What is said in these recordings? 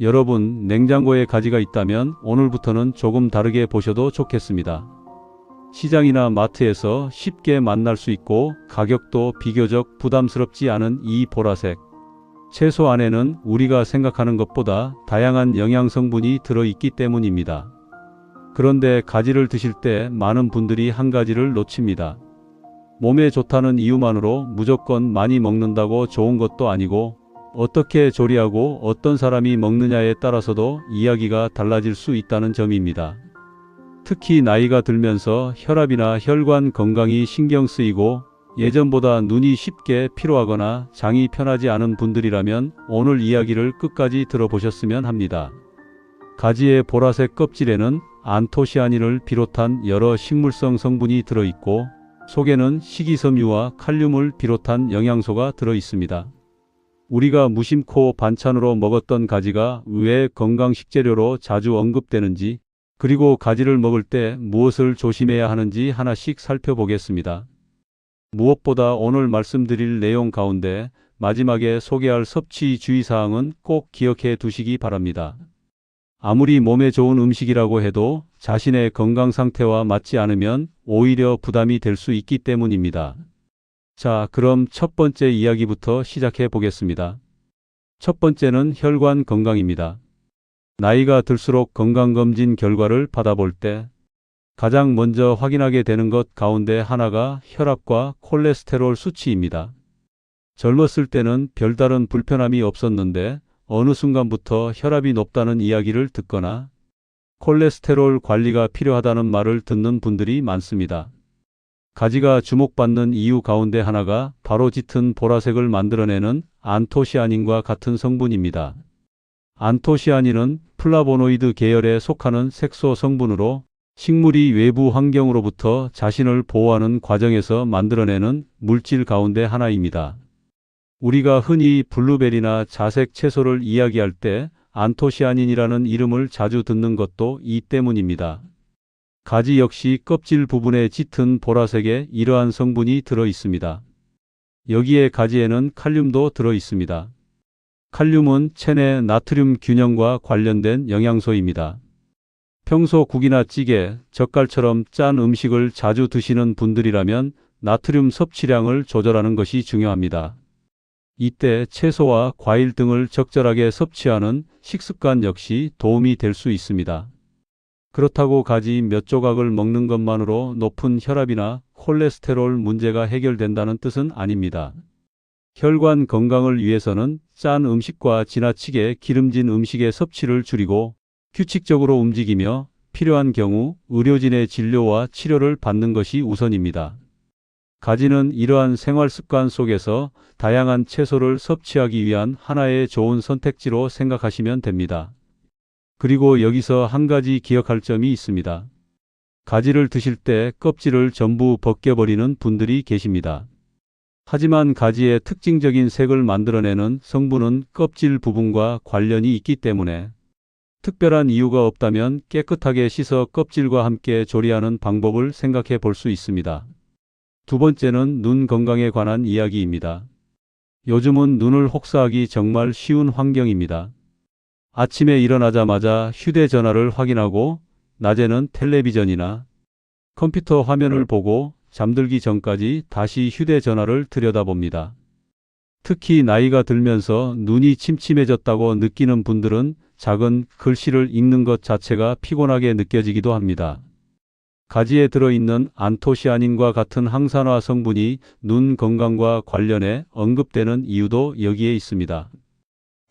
여러분, 냉장고에 가지가 있다면 오늘부터는 조금 다르게 보셔도 좋겠습니다. 시장이나 마트에서 쉽게 만날 수 있고 가격도 비교적 부담스럽지 않은 이 보라색 채소 안에는 우리가 생각하는 것보다 다양한 영양 성분이 들어있기 때문입니다. 그런데 가지를 드실 때 많은 분들이 한 가지를 놓칩니다. 몸에 좋다는 이유만으로 무조건 많이 먹는다고 좋은 것도 아니고 어떻게 조리하고 어떤 사람이 먹느냐에 따라서도 이야기가 달라질 수 있다는 점입니다. 특히 나이가 들면서 혈압이나 혈관 건강이 신경 쓰이고 예전보다 눈이 쉽게 피로하거나 장이 편하지 않은 분들이라면 오늘 이야기를 끝까지 들어보셨으면 합니다. 가지의 보라색 껍질에는 안토시아닌을 비롯한 여러 식물성 성분이 들어있고 속에는 식이섬유와 칼륨을 비롯한 영양소가 들어있습니다. 우리가 무심코 반찬으로 먹었던 가지가 왜 건강식재료로 자주 언급되는지, 그리고 가지를 먹을 때 무엇을 조심해야 하는지 하나씩 살펴보겠습니다. 무엇보다 오늘 말씀드릴 내용 가운데 마지막에 소개할 섭취 주의사항은 꼭 기억해 두시기 바랍니다. 아무리 몸에 좋은 음식이라고 해도 자신의 건강 상태와 맞지 않으면 오히려 부담이 될 수 있기 때문입니다. 자, 그럼 첫 번째 이야기부터 시작해 보겠습니다. 첫 번째는 혈관 건강입니다. 나이가 들수록 건강검진 결과를 받아볼 때 가장 먼저 확인하게 되는 것 가운데 하나가 혈압과 콜레스테롤 수치입니다. 젊었을 때는 별다른 불편함이 없었는데 어느 순간부터 혈압이 높다는 이야기를 듣거나 콜레스테롤 관리가 필요하다는 말을 듣는 분들이 많습니다. 가지가 주목받는 이유 가운데 하나가 바로 짙은 보라색을 만들어내는 안토시아닌과 같은 성분입니다. 안토시아닌은 플라보노이드 계열에 속하는 색소 성분으로 식물이 외부 환경으로부터 자신을 보호하는 과정에서 만들어내는 물질 가운데 하나입니다. 우리가 흔히 블루베리나 자색 채소를 이야기할 때 안토시아닌이라는 이름을 자주 듣는 것도 이 때문입니다. 가지 역시 껍질 부분에 짙은 보라색에 이러한 성분이 들어 있습니다. 여기에 가지에는 칼륨도 들어 있습니다. 칼륨은 체내 나트륨 균형과 관련된 영양소입니다. 평소 국이나 찌개, 젓갈처럼 짠 음식을 자주 드시는 분들이라면 나트륨 섭취량을 조절하는 것이 중요합니다. 이때 채소와 과일 등을 적절하게 섭취하는 식습관 역시 도움이 될 수 있습니다. 그렇다고 가지 몇 조각을 먹는 것만으로 높은 혈압이나 콜레스테롤 문제가 해결된다는 뜻은 아닙니다. 혈관 건강을 위해서는 짠 음식과 지나치게 기름진 음식의 섭취를 줄이고 규칙적으로 움직이며 필요한 경우 의료진의 진료와 치료를 받는 것이 우선입니다. 가지는 이러한 생활 습관 속에서 다양한 채소를 섭취하기 위한 하나의 좋은 선택지로 생각하시면 됩니다. 그리고 여기서 한 가지 기억할 점이 있습니다. 가지를 드실 때 껍질을 전부 벗겨버리는 분들이 계십니다. 하지만 가지의 특징적인 색을 만들어내는 성분은 껍질 부분과 관련이 있기 때문에 특별한 이유가 없다면 깨끗하게 씻어 껍질과 함께 조리하는 방법을 생각해 볼 수 있습니다. 두 번째는 눈 건강에 관한 이야기입니다. 요즘은 눈을 혹사하기 정말 쉬운 환경입니다. 아침에 일어나자마자 휴대전화를 확인하고 낮에는 텔레비전이나 컴퓨터 화면을 보고 잠들기 전까지 다시 휴대전화를 들여다봅니다. 특히 나이가 들면서 눈이 침침해졌다고 느끼는 분들은 작은 글씨를 읽는 것 자체가 피곤하게 느껴지기도 합니다. 가지에 들어있는 안토시아닌과 같은 항산화 성분이 눈 건강과 관련해 언급되는 이유도 여기에 있습니다.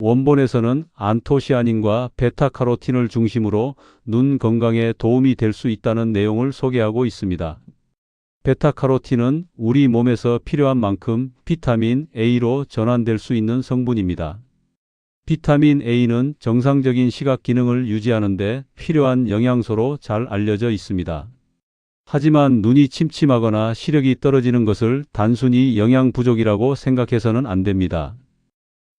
원본에서는 안토시아닌과 베타카로틴을 중심으로 눈 건강에 도움이 될 수 있다는 내용을 소개하고 있습니다. 베타카로틴은 우리 몸에서 필요한 만큼 비타민 A로 전환될 수 있는 성분입니다. 비타민 A는 정상적인 시각 기능을 유지하는 데 필요한 영양소로 잘 알려져 있습니다. 하지만 눈이 침침하거나 시력이 떨어지는 것을 단순히 영양 부족이라고 생각해서는 안 됩니다.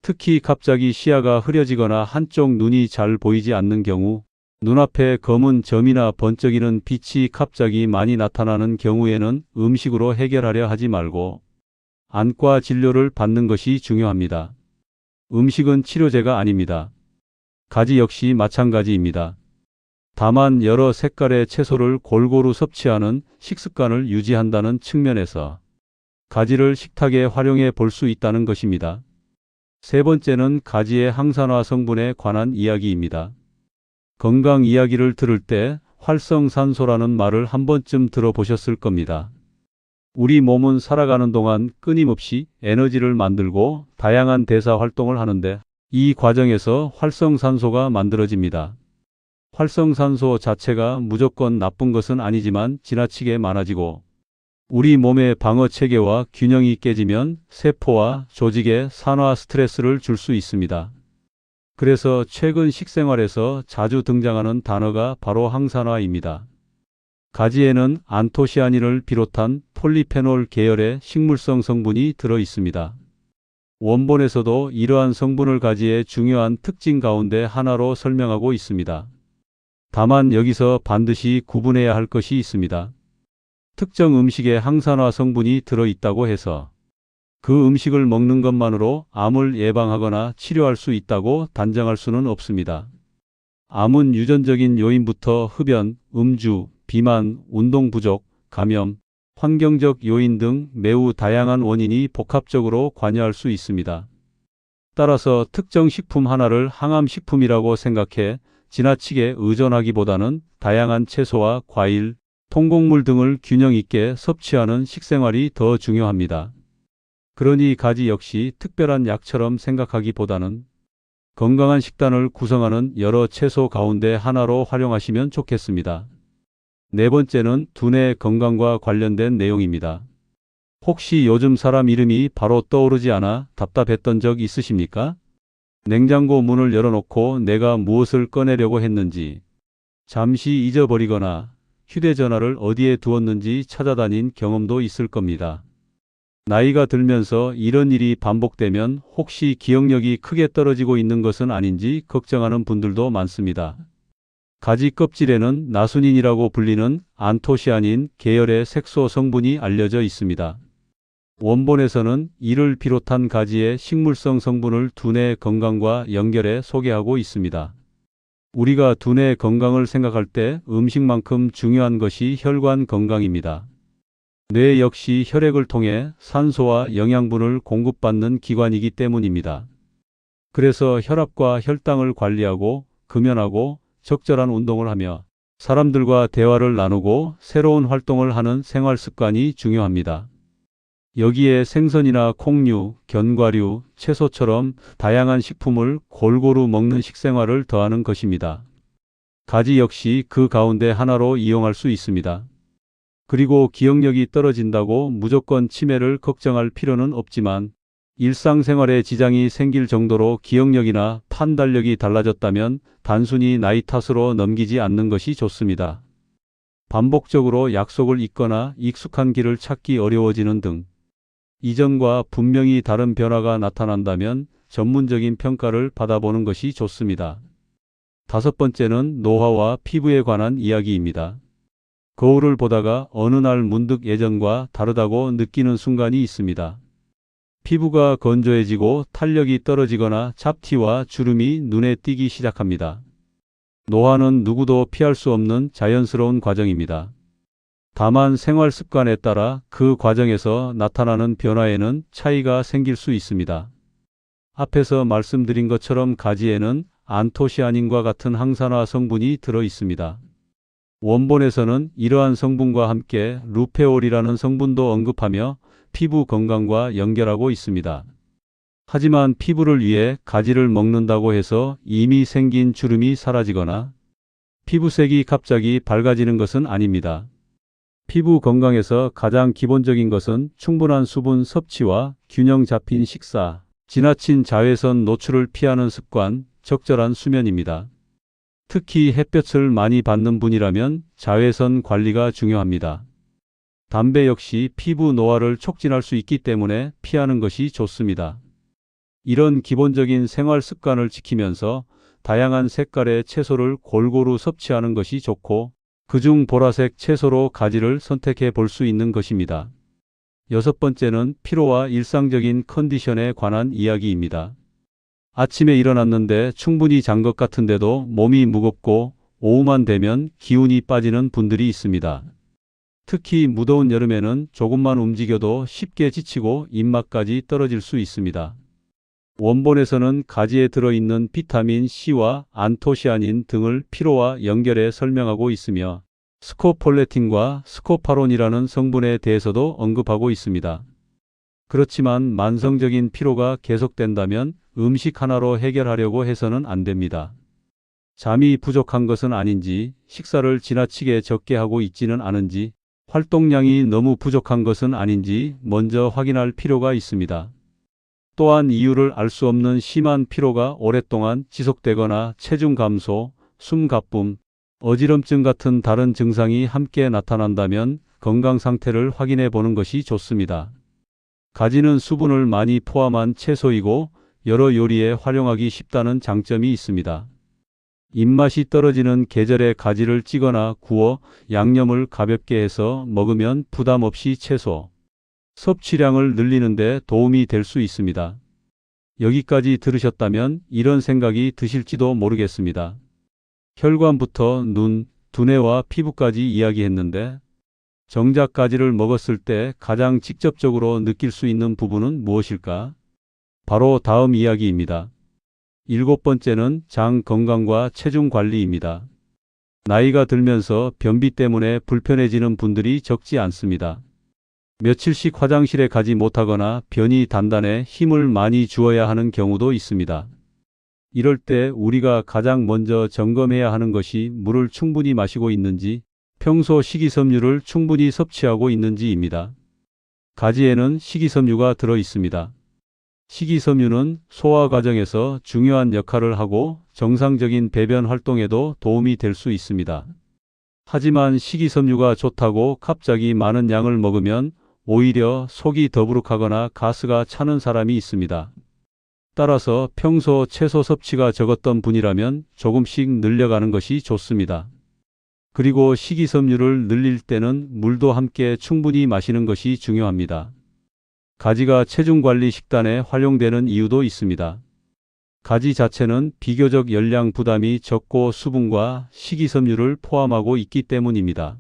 특히 갑자기 시야가 흐려지거나 한쪽 눈이 잘 보이지 않는 경우, 눈앞에 검은 점이나 번쩍이는 빛이 갑자기 많이 나타나는 경우에는 음식으로 해결하려 하지 말고 안과 진료를 받는 것이 중요합니다. 음식은 치료제가 아닙니다. 가지 역시 마찬가지입니다. 다만 여러 색깔의 채소를 골고루 섭취하는 식습관을 유지한다는 측면에서 가지를 식탁에 활용해 볼 수 있다는 것입니다. 세 번째는 가지의 항산화 성분에 관한 이야기입니다. 건강 이야기를 들을 때 활성산소라는 말을 한 번쯤 들어보셨을 겁니다. 우리 몸은 살아가는 동안 끊임없이 에너지를 만들고 다양한 대사 활동을 하는데 이 과정에서 활성산소가 만들어집니다. 활성산소 자체가 무조건 나쁜 것은 아니지만 지나치게 많아지고 우리 몸의 방어 체계와 균형이 깨지면 세포와 조직에 산화 스트레스를 줄 수 있습니다. 그래서 최근 식생활에서 자주 등장하는 단어가 바로 항산화입니다. 가지에는 안토시아닌을 비롯한 폴리페놀 계열의 식물성 성분이 들어 있습니다. 원본에서도 이러한 성분을 가지의 중요한 특징 가운데 하나로 설명하고 있습니다. 다만 여기서 반드시 구분해야 할 것이 있습니다. 특정 음식에 항산화 성분이 들어 있다고 해서 그 음식을 먹는 것만으로 암을 예방하거나 치료할 수 있다고 단정할 수는 없습니다. 암은 유전적인 요인부터 흡연, 음주, 비만, 운동 부족, 감염, 환경적 요인 등 매우 다양한 원인이 복합적으로 관여할 수 있습니다. 따라서 특정 식품 하나를 항암식품이라고 생각해 지나치게 의존하기보다는 다양한 채소와 과일, 통곡물 등을 균형 있게 섭취하는 식생활이 더 중요합니다. 그러니 가지 역시 특별한 약처럼 생각하기보다는 건강한 식단을 구성하는 여러 채소 가운데 하나로 활용하시면 좋겠습니다. 네 번째는 두뇌 건강과 관련된 내용입니다. 혹시 요즘 사람 이름이 바로 떠오르지 않아 답답했던 적 있으십니까? 냉장고 문을 열어놓고 내가 무엇을 꺼내려고 했는지 잠시 잊어버리거나 휴대전화를 어디에 두었는지 찾아다닌 경험도 있을 겁니다. 나이가 들면서 이런 일이 반복되면 혹시 기억력이 크게 떨어지고 있는 것은 아닌지 걱정하는 분들도 많습니다. 가지 껍질에는 나수닌이라고 불리는 안토시아닌 계열의 색소 성분이 알려져 있습니다. 원본에서는 이를 비롯한 가지의 식물성 성분을 두뇌 건강과 연결해 소개하고 있습니다. 우리가 두뇌 건강을 생각할 때 음식만큼 중요한 것이 혈관 건강입니다. 뇌 역시 혈액을 통해 산소와 영양분을 공급받는 기관이기 때문입니다. 그래서 혈압과 혈당을 관리하고 금연하고 적절한 운동을 하며 사람들과 대화를 나누고 새로운 활동을 하는 생활 습관이 중요합니다. 여기에 생선이나 콩류, 견과류, 채소처럼 다양한 식품을 골고루 먹는 식생활을 더하는 것입니다. 가지 역시 그 가운데 하나로 이용할 수 있습니다. 그리고 기억력이 떨어진다고 무조건 치매를 걱정할 필요는 없지만 일상생활에 지장이 생길 정도로 기억력이나 판단력이 달라졌다면 단순히 나이 탓으로 넘기지 않는 것이 좋습니다. 반복적으로 약속을 잊거나 익숙한 길을 찾기 어려워지는 등 이전과 분명히 다른 변화가 나타난다면 전문적인 평가를 받아보는 것이 좋습니다. 다섯 번째는 노화와 피부에 관한 이야기입니다. 거울을 보다가 어느 날 문득 예전과 다르다고 느끼는 순간이 있습니다. 피부가 건조해지고 탄력이 떨어지거나 잡티와 주름이 눈에 띄기 시작합니다. 노화는 누구도 피할 수 없는 자연스러운 과정입니다. 다만 생활 습관에 따라 그 과정에서 나타나는 변화에는 차이가 생길 수 있습니다. 앞에서 말씀드린 것처럼 가지에는 안토시아닌과 같은 항산화 성분이 들어 있습니다. 원본에서는 이러한 성분과 함께 루페올이라는 성분도 언급하며 피부 건강과 연결하고 있습니다. 하지만 피부를 위해 가지를 먹는다고 해서 이미 생긴 주름이 사라지거나 피부색이 갑자기 밝아지는 것은 아닙니다. 피부 건강에서 가장 기본적인 것은 충분한 수분 섭취와 균형 잡힌 식사, 지나친 자외선 노출을 피하는 습관, 적절한 수면입니다. 특히 햇볕을 많이 받는 분이라면 자외선 관리가 중요합니다. 담배 역시 피부 노화를 촉진할 수 있기 때문에 피하는 것이 좋습니다. 이런 기본적인 생활 습관을 지키면서 다양한 색깔의 채소를 골고루 섭취하는 것이 좋고 그중 보라색 채소로 가지를 선택해 볼 수 있는 것입니다. 여섯 번째는 피로와 일상적인 컨디션에 관한 이야기입니다. 아침에 일어났는데 충분히 잔 것 같은데도 몸이 무겁고 오후만 되면 기운이 빠지는 분들이 있습니다. 특히 무더운 여름에는 조금만 움직여도 쉽게 지치고 입맛까지 떨어질 수 있습니다. 원본에서는 가지에 들어있는 비타민 C와 안토시아닌 등을 피로와 연결해 설명하고 있으며 스코폴레틴과 스코파론이라는 성분에 대해서도 언급하고 있습니다. 그렇지만 만성적인 피로가 계속된다면 음식 하나로 해결하려고 해서는 안 됩니다. 잠이 부족한 것은 아닌지, 식사를 지나치게 적게 하고 있지는 않은지, 활동량이 너무 부족한 것은 아닌지 먼저 확인할 필요가 있습니다. 또한 이유를 알 수 없는 심한 피로가 오랫동안 지속되거나 체중 감소, 숨 가쁨, 어지럼증 같은 다른 증상이 함께 나타난다면 건강 상태를 확인해 보는 것이 좋습니다. 가지는 수분을 많이 포함한 채소이고 여러 요리에 활용하기 쉽다는 장점이 있습니다. 입맛이 떨어지는 계절에 가지를 찌거나 구워 양념을 가볍게 해서 먹으면 부담 없이 채소 섭취량을 늘리는 데 도움이 될 수 있습니다. 여기까지 들으셨다면 이런 생각이 드실지도 모르겠습니다. 혈관부터 눈, 두뇌와 피부까지 이야기했는데 정작 가지를 먹었을 때 가장 직접적으로 느낄 수 있는 부분은 무엇일까? 바로 다음 이야기입니다. 7번째는 장 건강과 체중 관리입니다. 나이가 들면서 변비 때문에 불편해지는 분들이 적지 않습니다. 며칠씩 화장실에 가지 못하거나 변이 단단해 힘을 많이 주어야 하는 경우도 있습니다. 이럴 때 우리가 가장 먼저 점검해야 하는 것이 물을 충분히 마시고 있는지, 평소 식이섬유를 충분히 섭취하고 있는지입니다. 가지에는 식이섬유가 들어 있습니다. 식이섬유는 소화 과정에서 중요한 역할을 하고 정상적인 배변 활동에도 도움이 될 수 있습니다. 하지만 식이섬유가 좋다고 갑자기 많은 양을 먹으면 오히려 속이 더부룩하거나 가스가 차는 사람이 있습니다. 따라서 평소 채소 섭취가 적었던 분이라면 조금씩 늘려가는 것이 좋습니다. 그리고 식이섬유를 늘릴 때는 물도 함께 충분히 마시는 것이 중요합니다. 가지가 체중관리 식단에 활용되는 이유도 있습니다. 가지 자체는 비교적 열량 부담이 적고 수분과 식이섬유를 포함하고 있기 때문입니다.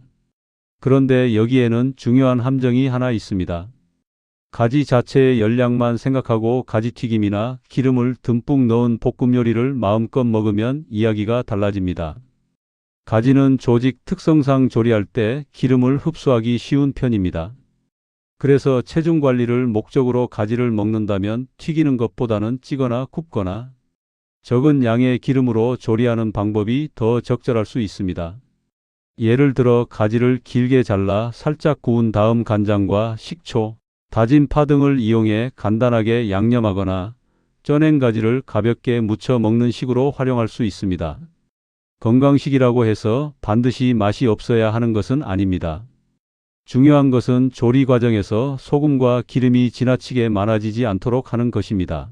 그런데 여기에는 중요한 함정이 하나 있습니다. 가지 자체의 열량만 생각하고 가지튀김이나 기름을 듬뿍 넣은 볶음 요리를 마음껏 먹으면 이야기가 달라집니다. 가지는 조직 특성상 조리할 때 기름을 흡수하기 쉬운 편입니다. 그래서 체중 관리를 목적으로 가지를 먹는다면 튀기는 것보다는 찌거나 굽거나 적은 양의 기름으로 조리하는 방법이 더 적절할 수 있습니다. 예를 들어 가지를 길게 잘라 살짝 구운 다음 간장과 식초, 다진 파 등을 이용해 간단하게 양념하거나 쪄낸 가지를 가볍게 무쳐 먹는 식으로 활용할 수 있습니다. 건강식이라고 해서 반드시 맛이 없어야 하는 것은 아닙니다. 중요한 것은 조리 과정에서 소금과 기름이 지나치게 많아지지 않도록 하는 것입니다.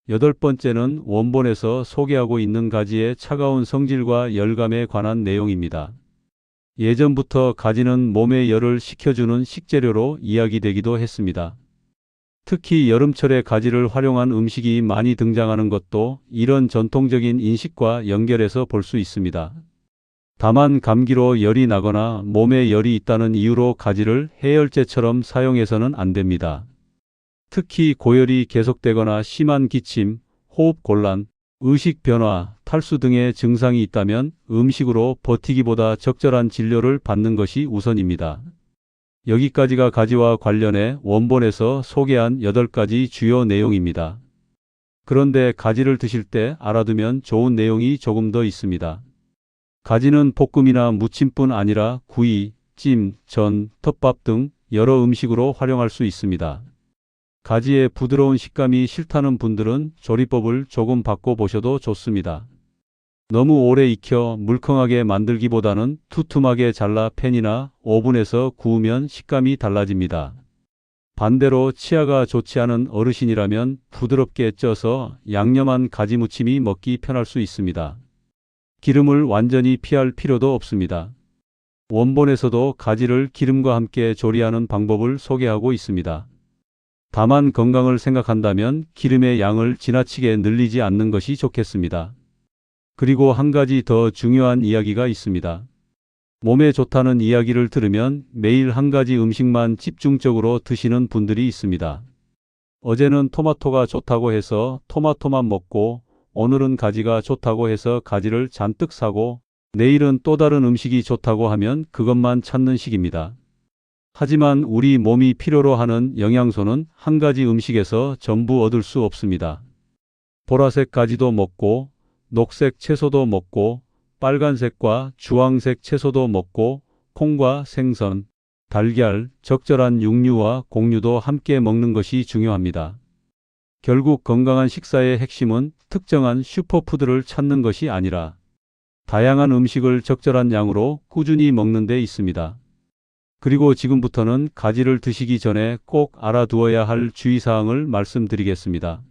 8번째는 원본에서 소개하고 있는 가지의 차가운 성질과 열감에 관한 내용입니다. 예전부터 가지는 몸에 열을 식혀주는 식재료로 이야기되기도 했습니다. 특히 여름철에 가지를 활용한 음식이 많이 등장하는 것도 이런 전통적인 인식과 연결해서 볼 수 있습니다. 다만 감기로 열이 나거나 몸에 열이 있다는 이유로 가지를 해열제처럼 사용해서는 안 됩니다. 특히 고열이 계속되거나 심한 기침, 호흡 곤란, 의식 변화, 탈수 등의 증상이 있다면 음식으로 버티기보다 적절한 진료를 받는 것이 우선입니다. 여기까지가 가지와 관련해 원본에서 소개한 8가지 주요 내용입니다. 그런데 가지를 드실 때 알아두면 좋은 내용이 조금 더 있습니다. 가지는 볶음이나 무침뿐 아니라 구이, 찜, 전, 덮밥 등 여러 음식으로 활용할 수 있습니다. 가지의 부드러운 식감이 싫다는 분들은 조리법을 조금 바꿔보셔도 좋습니다. 너무 오래 익혀 물컹하게 만들기보다는 투툼하게 잘라 팬이나 오븐에서 구우면 식감이 달라집니다. 반대로 치아가 좋지 않은 어르신이라면 부드럽게 쪄서 양념한 가지 무침이 먹기 편할 수 있습니다. 기름을 완전히 피할 필요도 없습니다. 원본에서도 가지를 기름과 함께 조리하는 방법을 소개하고 있습니다. 다만 건강을 생각한다면 기름의 양을 지나치게 늘리지 않는 것이 좋겠습니다. 그리고 한 가지 더 중요한 이야기가 있습니다. 몸에 좋다는 이야기를 들으면 매일 한 가지 음식만 집중적으로 드시는 분들이 있습니다. 어제는 토마토가 좋다고 해서 토마토만 먹고, 오늘은 가지가 좋다고 해서 가지를 잔뜩 사고, 내일은 또 다른 음식이 좋다고 하면 그것만 찾는 식입니다. 하지만 우리 몸이 필요로 하는 영양소는 한 가지 음식에서 전부 얻을 수 없습니다. 보라색 가지도 먹고, 녹색 채소도 먹고, 빨간색과 주황색 채소도 먹고, 콩과 생선, 달걀, 적절한 육류와 곡류도 함께 먹는 것이 중요합니다. 결국 건강한 식사의 핵심은 특정한 슈퍼푸드를 찾는 것이 아니라 다양한 음식을 적절한 양으로 꾸준히 먹는 데 있습니다. 그리고 지금부터는 가지를 드시기 전에 꼭 알아두어야 할 주의사항을 말씀드리겠습니다.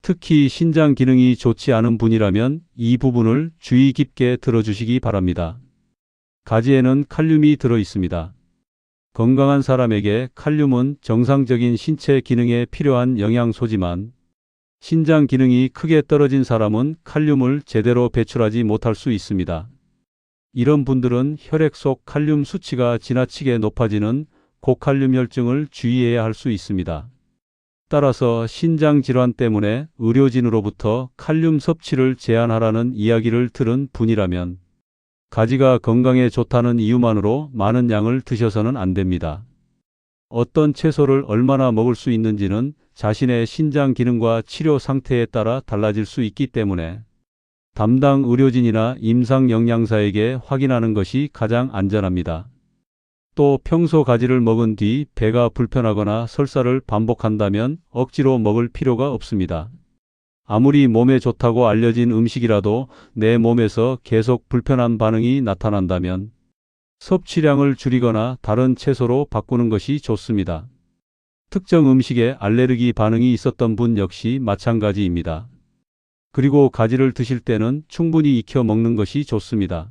특히 신장 기능이 좋지 않은 분이라면 이 부분을 주의 깊게 들어주시기 바랍니다. 가지에는 칼륨이 들어 있습니다. 건강한 사람에게 칼륨은 정상적인 신체 기능에 필요한 영양소지만, 신장 기능이 크게 떨어진 사람은 칼륨을 제대로 배출하지 못할 수 있습니다. 이런 분들은 혈액 속 칼륨 수치가 지나치게 높아지는 고칼륨 혈증을 주의해야 할 수 있습니다. 따라서 신장 질환 때문에 의료진으로부터 칼륨 섭취를 제한하라는 이야기를 들은 분이라면 가지가 건강에 좋다는 이유만으로 많은 양을 드셔서는 안 됩니다. 어떤 채소를 얼마나 먹을 수 있는지는 자신의 신장 기능과 치료 상태에 따라 달라질 수 있기 때문에 담당 의료진이나 임상 영양사에게 확인하는 것이 가장 안전합니다. 또 평소 가지를 먹은 뒤 배가 불편하거나 설사를 반복한다면 억지로 먹을 필요가 없습니다. 아무리 몸에 좋다고 알려진 음식이라도 내 몸에서 계속 불편한 반응이 나타난다면 섭취량을 줄이거나 다른 채소로 바꾸는 것이 좋습니다. 특정 음식에 알레르기 반응이 있었던 분 역시 마찬가지입니다. 그리고 가지를 드실 때는 충분히 익혀 먹는 것이 좋습니다.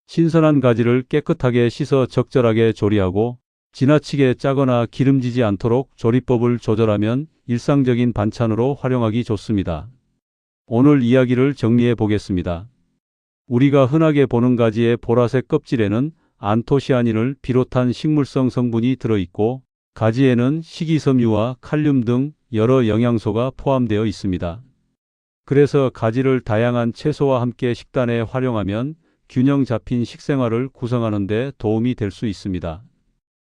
신선한 가지를 깨끗하게 씻어 적절하게 조리하고 지나치게 짜거나 기름지지 않도록 조리법을 조절하면 일상적인 반찬으로 활용하기 좋습니다. 오늘 이야기를 정리해 보겠습니다. 우리가 흔하게 보는 가지의 보라색 껍질에는 안토시아닌을 비롯한 식물성 성분이 들어있고, 가지에는 식이섬유와 칼륨 등 여러 영양소가 포함되어 있습니다. 그래서 가지를 다양한 채소와 함께 식단에 활용하면 균형 잡힌 식생활을 구성하는 데 도움이 될 수 있습니다.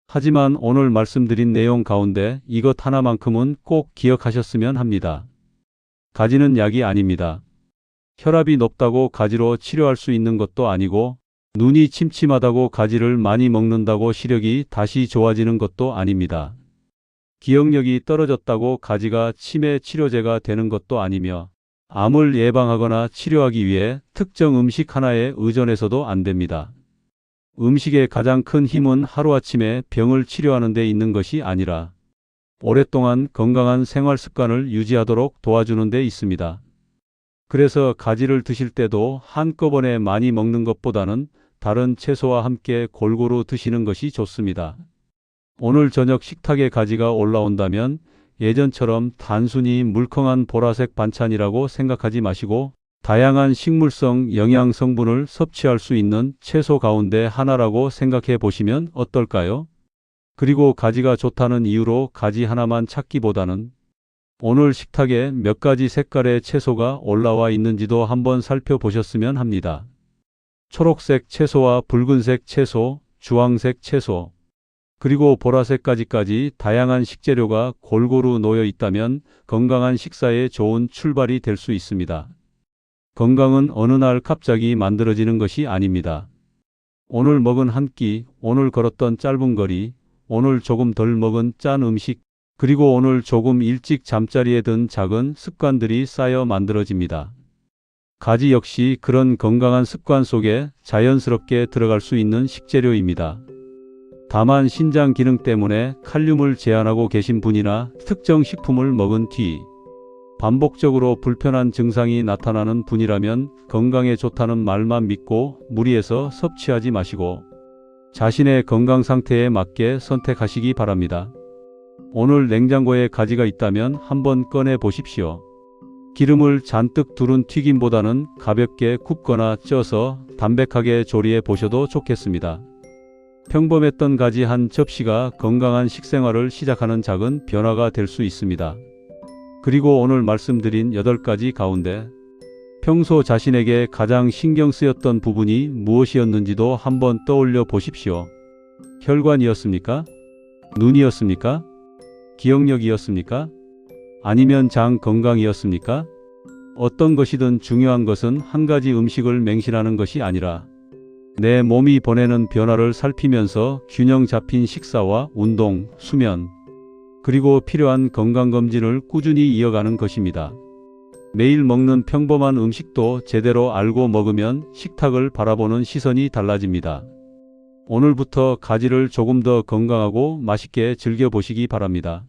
하지만 오늘 말씀드린 내용 가운데 이것 하나만큼은 꼭 기억하셨으면 합니다. 가지는 약이 아닙니다. 혈압이 높다고 가지로 치료할 수 있는 것도 아니고, 눈이 침침하다고 가지를 많이 먹는다고 시력이 다시 좋아지는 것도 아닙니다. 기억력이 떨어졌다고 가지가 치매 치료제가 되는 것도 아니며, 암을 예방하거나 치료하기 위해 특정 음식 하나에 의존해서도 안 됩니다. 음식의 가장 큰 힘은 하루아침에 병을 치료하는 데 있는 것이 아니라 오랫동안 건강한 생활 습관을 유지하도록 도와주는 데 있습니다. 그래서 가지를 드실 때도 한꺼번에 많이 먹는 것보다는 다른 채소와 함께 골고루 드시는 것이 좋습니다. 오늘 저녁 식탁에 가지가 올라온다면 예전처럼 단순히 물컹한 보라색 반찬이라고 생각하지 마시고 다양한 식물성 영양 성분을 섭취할 수 있는 채소 가운데 하나라고 생각해 보시면 어떨까요? 그리고 가지가 좋다는 이유로 가지 하나만 찾기보다는 오늘 식탁에 몇 가지 색깔의 채소가 올라와 있는지도 한번 살펴보셨으면 합니다. 초록색 채소와 붉은색 채소, 주황색 채소, 그리고 보라색 가지까지 다양한 식재료가 골고루 놓여 있다면 건강한 식사에 좋은 출발이 될 수 있습니다. 건강은 어느 날 갑자기 만들어지는 것이 아닙니다. 오늘 먹은 한 끼, 오늘 걸었던 짧은 거리, 오늘 조금 덜 먹은 짠 음식, 그리고 오늘 조금 일찍 잠자리에 든 작은 습관들이 쌓여 만들어집니다. 가지 역시 그런 건강한 습관 속에 자연스럽게 들어갈 수 있는 식재료입니다. 다만 신장 기능 때문에 칼륨을 제한하고 계신 분이나 특정 식품을 먹은 뒤 반복적으로 불편한 증상이 나타나는 분이라면 건강에 좋다는 말만 믿고 무리해서 섭취하지 마시고 자신의 건강 상태에 맞게 선택하시기 바랍니다. 오늘 냉장고에 가지가 있다면 한번 꺼내 보십시오. 기름을 잔뜩 두른 튀김보다는 가볍게 굽거나 쪄서 담백하게 조리해 보셔도 좋겠습니다. 평범했던 가지 한 접시가 건강한 식생활을 시작하는 작은 변화가 될 수 있습니다. 그리고 오늘 말씀드린 8가지 가운데 평소 자신에게 가장 신경 쓰였던 부분이 무엇이었는지도 한번 떠올려 보십시오. 혈관이었습니까? 눈이었습니까? 기억력이었습니까? 아니면 장 건강이었습니까? 어떤 것이든 중요한 것은 한 가지 음식을 맹신하는 것이 아니라 내 몸이 보내는 변화를 살피면서 균형 잡힌 식사와 운동, 수면, 그리고 필요한 건강검진을 꾸준히 이어가는 것입니다. 매일 먹는 평범한 음식도 제대로 알고 먹으면 식탁을 바라보는 시선이 달라집니다. 오늘부터 가지를 조금 더 건강하고 맛있게 즐겨보시기 바랍니다.